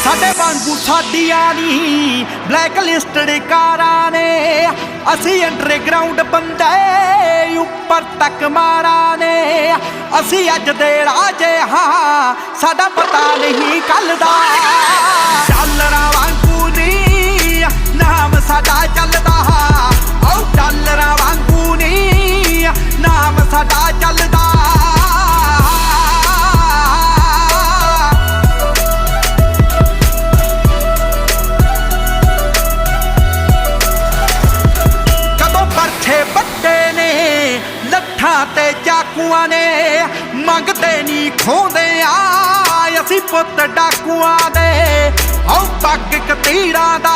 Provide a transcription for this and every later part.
साडे वांगू साडियां नी black listed कारां ने असी अंडरग्राउंड बंदे उपर तक मारा ने असी अज दे राजे हाँ साडा पता नहीं कल दा डॉलरां वांगू नी नाम साडा चलदा ओ डॉलरां वांगू नी नाम साडा चलदा ते चाकुआ ने मंगते नी खोंदे असी पुत डाकुआ दे औ पग कतीरा दा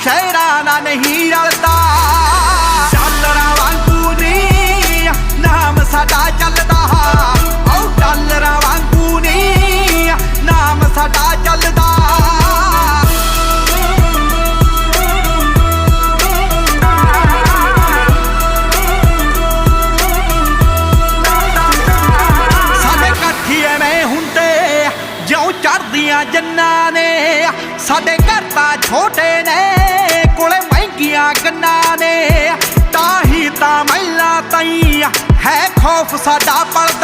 शहरां दा नहीं रलदा डॉलरां वांगू नी नाम साडा चलदा औ डॉलरां वांगू नी नाम साडा चलदा चढ़दियां जन्ना ने साडे घर तां छोटे ने कोले महंगियां गन्ना ने ताही तां महिला ताई है खौफ साडा पलदा